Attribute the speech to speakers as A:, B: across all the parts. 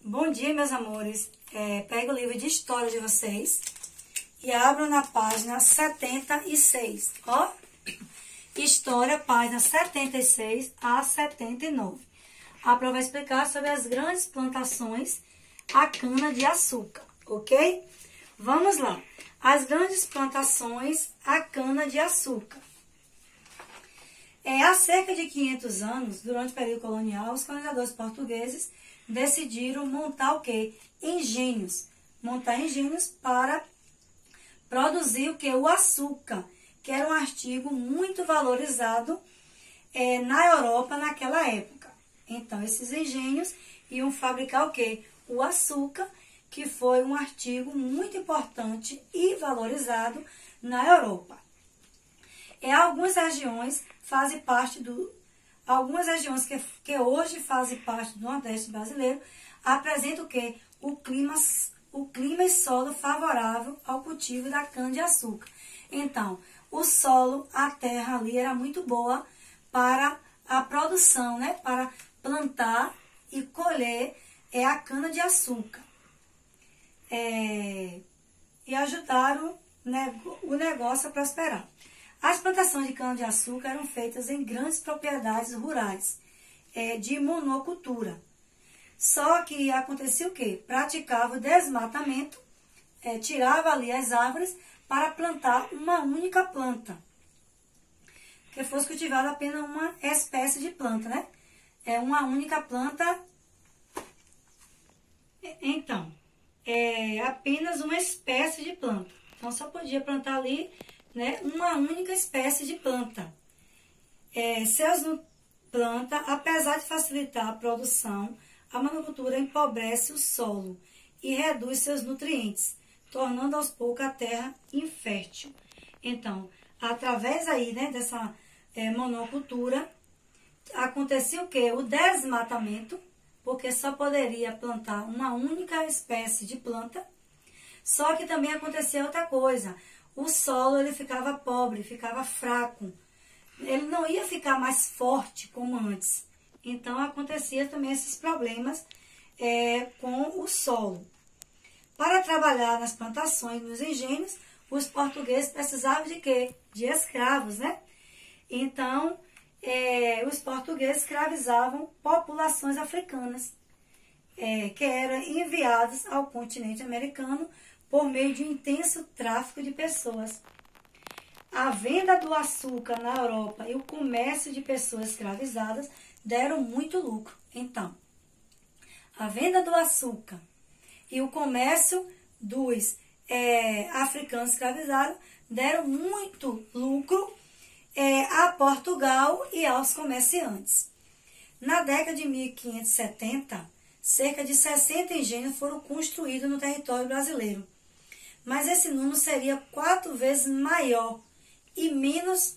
A: Bom dia, meus amores. Pega o livro de história de vocês e abram na página 76, ó. História, página 76 a 79. A prova vai explicar sobre as grandes plantações a cana-de-açúcar, ok? Vamos lá. As grandes plantações a cana-de-açúcar. Há cerca de 500 anos, durante o período colonial, os colonizadores portugueses decidiram montar o quê? Engenhos. Montar engenhos para produzir o quê? O açúcar, que era um artigo muito valorizado na Europa naquela época. Então, esses engenhos iam fabricar o quê? O açúcar, que foi um artigo muito importante e valorizado na Europa. Algumas regiões fazem parte Algumas regiões que hoje fazem parte do Nordeste brasileiro apresentam o quê? O clima e solo favorável ao cultivo da cana-de-açúcar. Então, o solo, a terra ali era muito boa para a produção, né? Para plantar e colher a cana-de-açúcar. E ajudaram, né, o negócio a prosperar. As plantações de cana-de-açúcar eram feitas em grandes propriedades rurais, de monocultura. Só que acontecia o quê? Praticava o desmatamento, tirava ali as árvores para plantar uma única planta, que fosse cultivada apenas uma espécie de planta, né? Uma única planta. Então, apenas uma espécie de planta. Então, só podia plantar ali, né, uma única espécie de planta. Planta, apesar de facilitar a produção, a monocultura empobrece o solo e reduz seus nutrientes, tornando aos poucos a terra infértil. Então, através aí, né, dessa monocultura, acontecia o quê? O desmatamento, porque só poderia plantar uma única espécie de planta. Só que também acontecia outra coisa. O solo ele ficava pobre, ficava fraco. Ele não ia ficar mais forte como antes. Então, acontecia também esses problemas com o solo. Para trabalhar nas plantações, nos engenhos, os portugueses precisavam de quê? De escravos, né? Então, os portugueses escravizavam populações africanas, que eram enviadas ao continente americano por meio de um intenso tráfico de pessoas. A venda do açúcar na Europa e o comércio de pessoas escravizadas deram muito lucro. Então, a venda do açúcar e o comércio dos africanos escravizados deram muito lucro a Portugal e aos comerciantes. Na década de 1570, cerca de 60 engenhos foram construídos no território brasileiro. Mas esse número seria 4 vezes maior em menos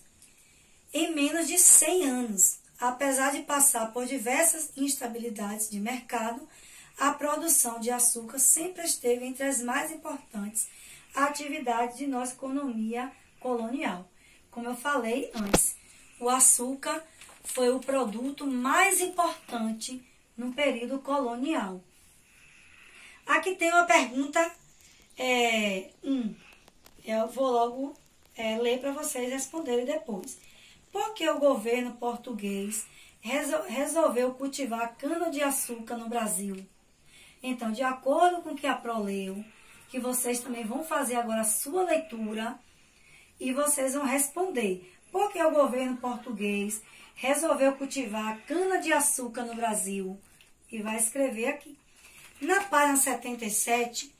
A: de 100 anos. Apesar de passar por diversas instabilidades de mercado, a produção de açúcar sempre esteve entre as mais importantes atividades de nossa economia colonial. Como eu falei antes, o açúcar foi o produto mais importante no período colonial. Aqui tem uma pergunta. Eu vou logo ler para vocês responderem depois. Por que o governo português resolveu cultivar cana-de-açúcar no Brasil? Então, de acordo com o que a Pro leu, que vocês também vão fazer agora a sua leitura e vocês vão responder. Por que o governo português resolveu cultivar cana-de-açúcar no Brasil? E vai escrever aqui. Na página 77,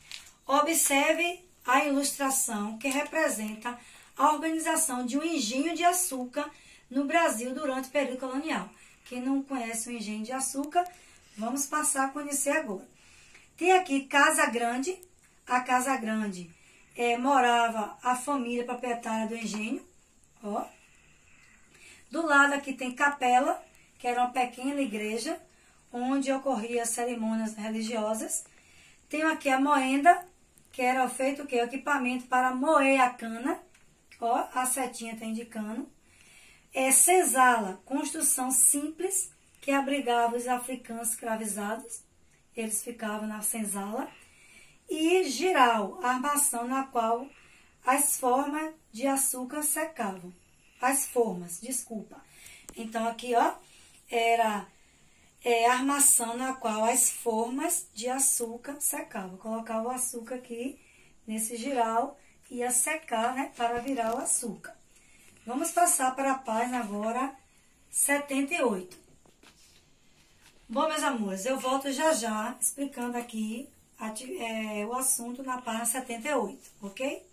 A: observe a ilustração que representa a organização de um engenho de açúcar no Brasil durante o período colonial. Quem não conhece o engenho de açúcar, vamos passar a conhecer agora. Tem aqui Casa Grande. A Casa Grande morava a família proprietária do engenho. Ó. Do lado aqui tem Capela, que era uma pequena igreja, onde ocorriam cerimônias religiosas. Tem aqui a moenda, que era feito o quê? O equipamento para moer a cana. Ó, a setinha está indicando. Senzala, construção simples, que abrigava os africanos escravizados. eles ficavam na senzala. E giral, a armação na qual as formas de açúcar secavam. As formas, desculpa. Então, aqui, ó, era a armação na qual as formas de açúcar secavam. Colocava o açúcar aqui nesse giral, ia secar, né, para virar o açúcar. Vamos passar para a página agora 78. Bom, meus amores, eu volto já já explicando aqui o assunto na página 78, ok?